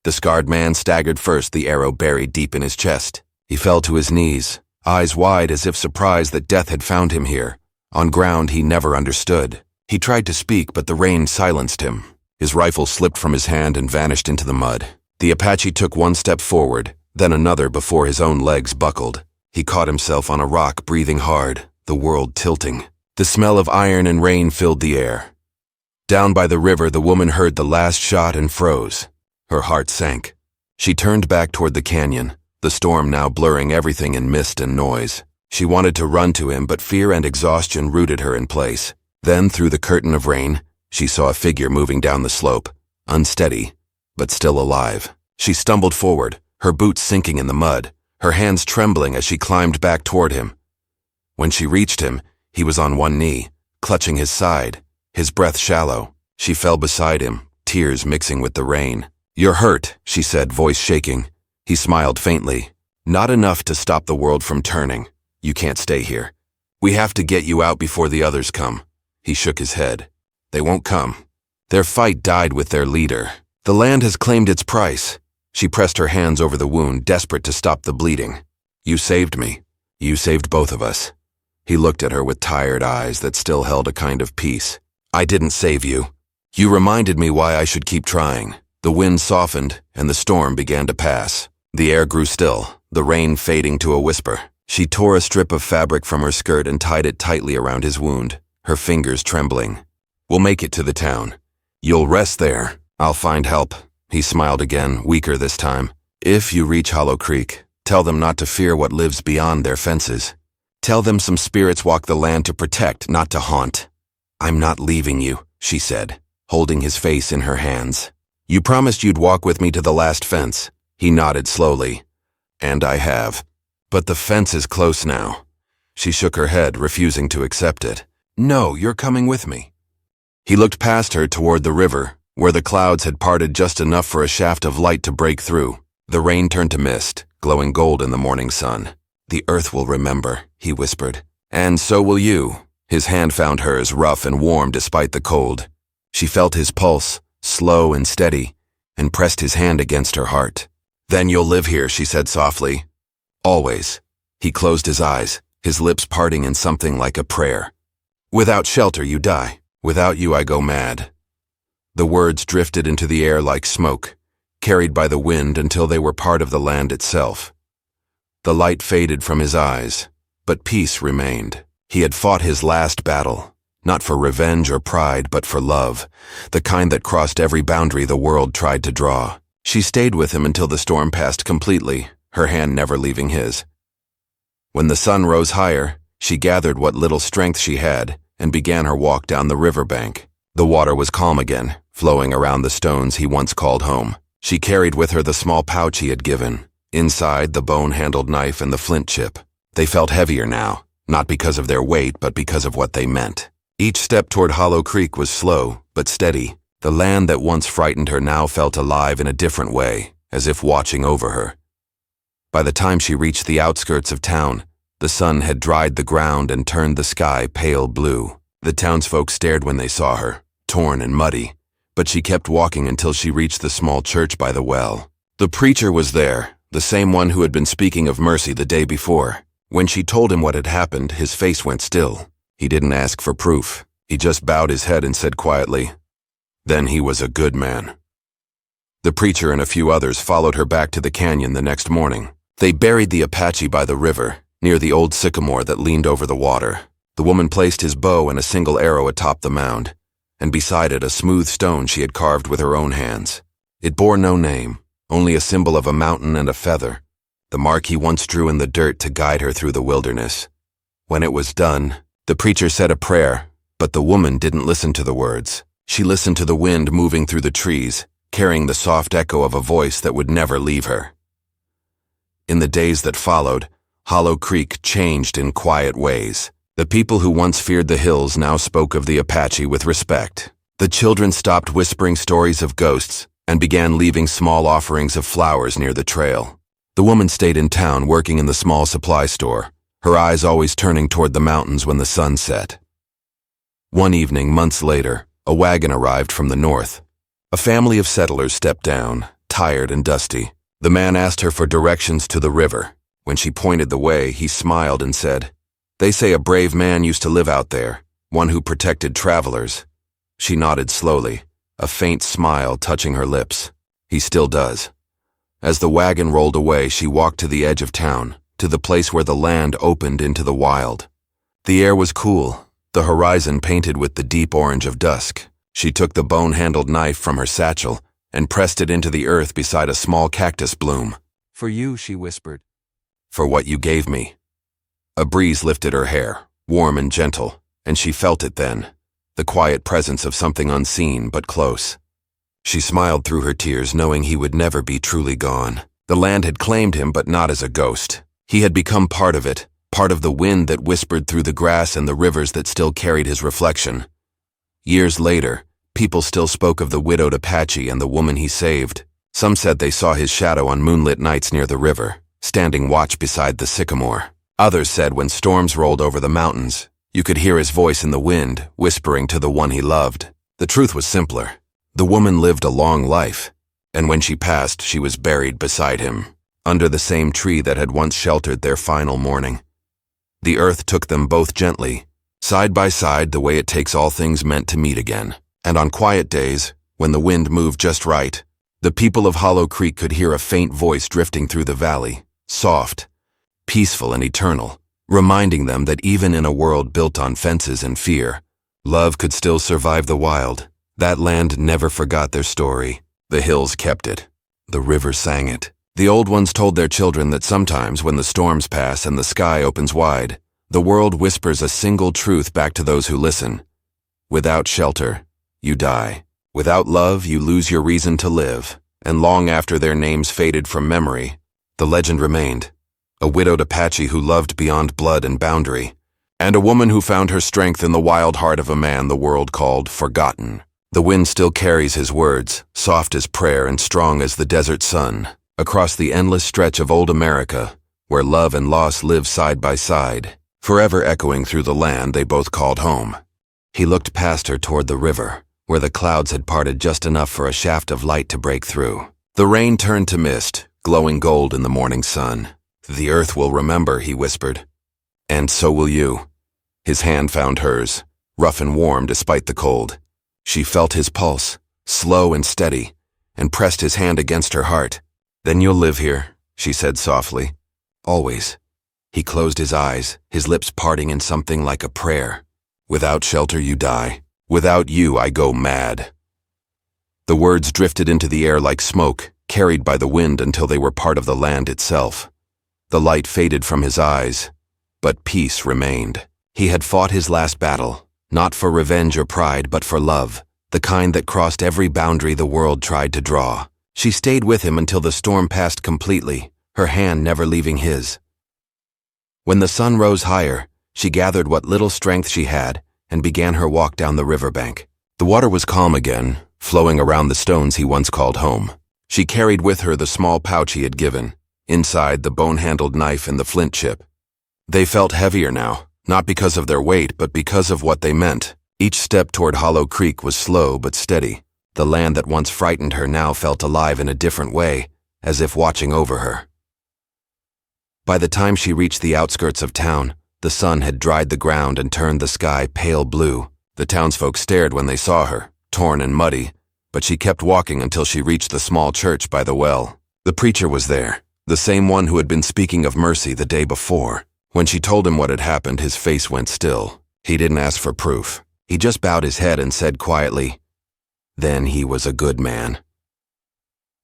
Speaker 1: The scarred man staggered first, the arrow buried deep in his chest. He fell to his knees, eyes wide as if surprised that death had found him here, on ground he never understood. He tried to speak, but the rain silenced him. His rifle slipped from his hand and vanished into the mud. The Apache took one step forward, then another before his own legs buckled. He caught himself on a rock, breathing hard, the world tilting. The smell of iron and rain filled the air. Down by the river, the woman heard the last shot and froze. Her heart sank. She turned back toward the canyon, the storm now blurring everything in mist and noise. She wanted to run to him, but fear and exhaustion rooted her in place. Then, through the curtain of rain, she saw a figure moving down the slope, unsteady, but still alive. She stumbled forward, her boots sinking in the mud, her hands trembling as she climbed back toward him. When she reached him, he was on one knee, clutching his side, his breath shallow. She fell beside him, tears mixing with the rain. "You're hurt," she said, voice shaking. He smiled faintly. "Not enough to stop the world from turning. You can't stay here. We have to get you out before the others come." He shook his head. "They won't come. Their fight died with their leader. The land has claimed its price." She pressed her hands over the wound, desperate to stop the bleeding. "You saved me. You saved both of us." He looked at her with tired eyes that still held a kind of peace. "I didn't save you. You reminded me why I should keep trying." The wind softened, and the storm began to pass. The air grew still, the rain fading to a whisper. She tore a strip of fabric from her skirt and tied it tightly around his wound, her fingers trembling. "We'll make it to the town. You'll rest there. I'll find help." He smiled again, weaker this time. "If you reach Hollow Creek, tell them not to fear what lives beyond their fences. Tell them some spirits walk the land to protect, not to haunt." "I'm not leaving you," she said, holding his face in her hands. "You promised you'd walk with me to the last fence." He nodded slowly. "And I have. But the fence is close now." She shook her head, refusing to accept it. "No, you're coming with me." He looked past her toward the river, where the clouds had parted just enough for a shaft of light to break through. The rain turned to mist, glowing gold in the morning sun. "The earth will remember," he whispered. "And so will you." His hand found hers, rough and warm despite the cold. She felt his pulse, slow and steady, and pressed his hand against her heart. "Then you'll live here," she said softly. "Always." He closed his eyes, his lips parting in something like a prayer. "Without shelter, you die. Without you, I go mad." The words drifted into the air like smoke, carried by the wind until they were part of the land itself. The light faded from his eyes, but peace remained. He had fought his last battle, not for revenge or pride, but for love, the kind that crossed every boundary the world tried to draw. She stayed with him until the storm passed completely, her hand never leaving his. When the sun rose higher, she gathered what little strength she had and began her walk down the riverbank. The water was calm again, flowing around the stones he once called home. She carried with her the small pouch he had given, inside the bone-handled knife and the flint chip. They felt heavier now, not because of their weight, but because of what they meant. Each step toward Hollow Creek was slow, but steady. The land that once frightened her now felt alive in a different way, as if watching over her. By the time she reached the outskirts of town, the sun had dried the ground and turned the sky pale blue. The townsfolk stared when they saw her, torn and muddy, but she kept walking until she reached the small church by the well. The preacher was there, the same one who had been speaking of mercy the day before. When she told him what had happened, his face went still. He didn't ask for proof. He just bowed his head and said quietly, Then he was a good man. The preacher and a few others followed her back to the canyon the next morning. They buried the Apache by the river, near the old sycamore that leaned over the water. The woman placed his bow and a single arrow atop the mound, and beside it a smooth stone she had carved with her own hands. It bore no name, only a symbol of a mountain and a feather, the mark he once drew in the dirt to guide her through the wilderness. When it was done, the preacher said a prayer, but the woman didn't listen to the words. She listened to the wind moving through the trees, carrying the soft echo of a voice that would never leave her. In the days that followed, Hollow Creek changed in quiet ways. The people who once feared the hills now spoke of the Apache with respect. The children stopped whispering stories of ghosts and began leaving small offerings of flowers near the trail. The woman stayed in town working in the small supply store, her eyes always turning toward the mountains when the sun set. One evening, months later, a wagon arrived from the north. A family of settlers stepped down, tired and dusty. The man asked her for directions to the river. When she pointed the way, he smiled and said, "They say a brave man used to live out there, one who protected travelers." She nodded slowly, a faint smile touching her lips. "He still does." As the wagon rolled away, she walked to the edge of town, to the place where the land opened into the wild. The air was cool, the horizon painted with the deep orange of dusk. She took the bone-handled knife from her satchel and pressed it into the earth beside a small cactus bloom. "For you," she whispered. "For what you gave me." A breeze lifted her hair, warm and gentle, and she felt it then, the quiet presence of something unseen but close. She smiled through her tears, knowing he would never be truly gone. The land had claimed him, but not as a ghost. He had become part of it, part of the wind that whispered through the grass and the rivers that still carried his reflection. Years later, people still spoke of the widowed Apache and the woman he saved. Some said they saw his shadow on moonlit nights near the river, standing watch beside the sycamore. Others said when storms rolled over the mountains, you could hear his voice in the wind, whispering to the one he loved. The truth was simpler. The woman lived a long life, and when she passed, she was buried beside him, under the same tree that had once sheltered their final mourning. The earth took them both gently, side by side, the way it takes all things meant to meet again. And on quiet days, when the wind moved just right, the people of Hollow Creek could hear a faint voice drifting through the valley, soft, peaceful and eternal, reminding them that even in a world built on fences and fear, love could still survive the wild. That land never forgot their story. The hills kept it. The river sang it. The old ones told their children that sometimes when the storms pass and the sky opens wide, the world whispers a single truth back to those who listen. Without shelter, you die. Without love, you lose your reason to live. And long after their names faded from memory, the legend remained. A widowed Apache who loved beyond blood and boundary, and a woman who found her strength in the wild heart of a man the world called forgotten. The wind still carries his words, soft as prayer and strong as the desert sun, across the endless stretch of old America, where love and loss live side by side, forever echoing through the land they both called home. He looked past her toward the river, where the clouds had parted just enough for a shaft of light to break through. The rain turned to mist, glowing gold in the morning sun. "The earth will remember," he whispered. "And so will you." His hand found hers, rough and warm despite the cold. She felt his pulse, slow and steady, and pressed his hand against her heart. "Then you'll live here," she said softly. "Always." He closed his eyes, his lips parting in something like a prayer. "Without shelter you die. Without you I go mad." The words drifted into the air like smoke, carried by the wind until they were part of the land itself. The light faded from his eyes, but peace remained. He had fought his last battle, not for revenge or pride, but for love, the kind that crossed every boundary the world tried to draw. She stayed with him until the storm passed completely, her hand never leaving his. When the sun rose higher, she gathered what little strength she had and began her walk down the riverbank. The water was calm again, flowing around the stones he once called home. She carried with her the small pouch he had given, inside the bone-handled knife and the flint chip. They felt heavier now, not because of their weight, but because of what they meant. Each step toward Hollow Creek was slow but steady. The land that once frightened her now felt alive in a different way, as if watching over her. By the time she reached the outskirts of town, the sun had dried the ground and turned the sky pale blue. The townsfolk stared when they saw her, torn and muddy, but she kept walking until she reached the small church by the well. The preacher was there, the same one who had been speaking of mercy the day before. When she told him what had happened, his face went still. He didn't ask for proof. He just bowed his head and said quietly, "Then he was a good man."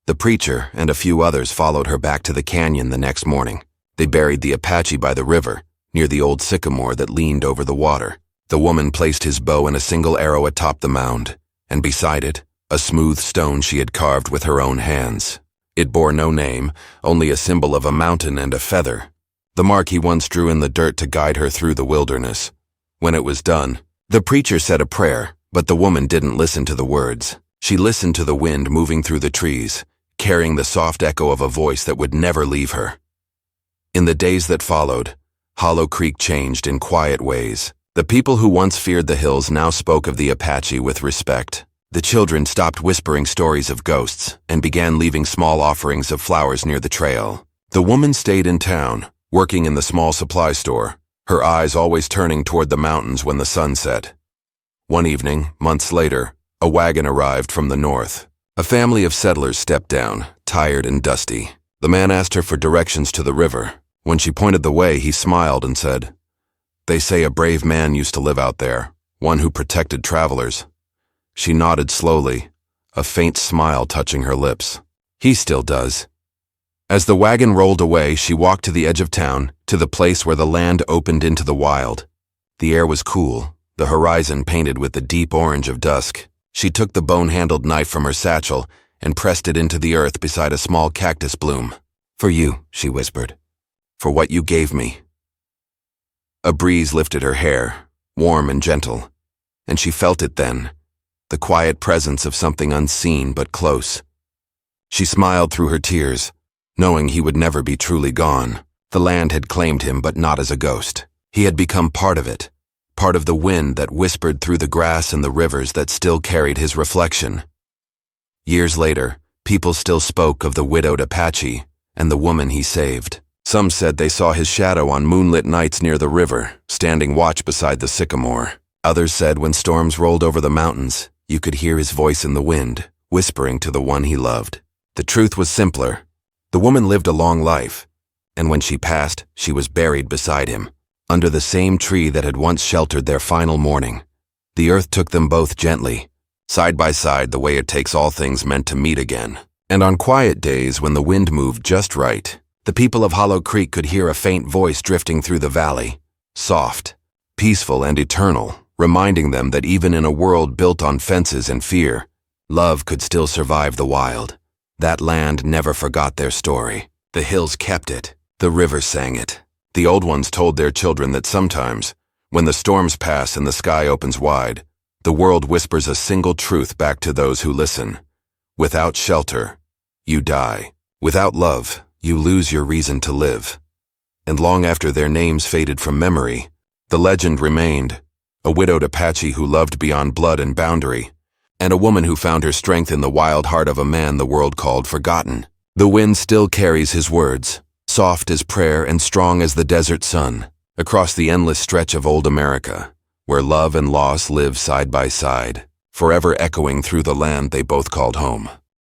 Speaker 1: The preacher and a few others followed her back to the canyon the next morning. They buried the Apache by the river, near the old sycamore that leaned over the water. The woman placed his bow and a single arrow atop the mound, and beside it, a smooth stone she had carved with her own hands. It bore no name, only a symbol of a mountain and a feather, the mark he once drew in the dirt to guide her through the wilderness. When it was done, the preacher said a prayer, but the woman didn't listen to the words. She listened to the wind moving through the trees, carrying the soft echo of a voice that would never leave her. In the days that followed, Hollow Creek changed in quiet ways. The people who once feared the hills now spoke of the Apache with respect. The children stopped whispering stories of ghosts and began leaving small offerings of flowers near the trail. The woman stayed in town, working in the small supply store, her eyes always turning toward the mountains when the sun set. One evening, months later, a wagon arrived from the north. A family of settlers stepped down, tired and dusty. The man asked her for directions to the river. When she pointed the way, he smiled and said, "They say a brave man used to live out there, one who protected travelers." She nodded slowly, a faint smile touching her lips. "He still does." As the wagon rolled away, she walked to the edge of town, to the place where the land opened into the wild. The air was cool, the horizon painted with the deep orange of dusk. She took the bone-handled knife from her satchel and pressed it into the earth beside a small cactus bloom. "For you," she whispered. "For what you gave me." A breeze lifted her hair, warm and gentle, and she felt it then, the quiet presence of something unseen but close. She smiled through her tears, knowing he would never be truly gone. The land had claimed him, but not as a ghost. He had become part of it, part of the wind that whispered through the grass and the rivers that still carried his reflection. Years later, people still spoke of the widowed Apache and the woman he saved. Some said they saw his shadow on moonlit nights near the river, standing watch beside the sycamore. Others said when storms rolled over the mountains, you could hear his voice in the wind, whispering to the one he loved. The truth was simpler. The woman lived a long life, and when she passed, she was buried beside him, under the same tree that had once sheltered their final morning. The earth took them both gently, side by side the way it takes all things meant to meet again. And on quiet days when the wind moved just right, the people of Hollow Creek could hear a faint voice drifting through the valley, soft, peaceful, and eternal, reminding them that even in a world built on fences and fear, love could still survive the wild. That land never forgot their story. The hills kept it. The river sang it. The old ones told their children that sometimes, when the storms pass and the sky opens wide, the world whispers a single truth back to those who listen. Without shelter, you die. Without love, you lose your reason to live. And long after their names faded from memory, the legend remained, a widowed Apache who loved beyond blood and boundary, and a woman who found her strength in the wild heart of a man the world called forgotten. The wind still carries his words, soft as prayer and strong as the desert sun, across the endless stretch of old America, where love and loss live side by side, forever echoing through the land they both called home.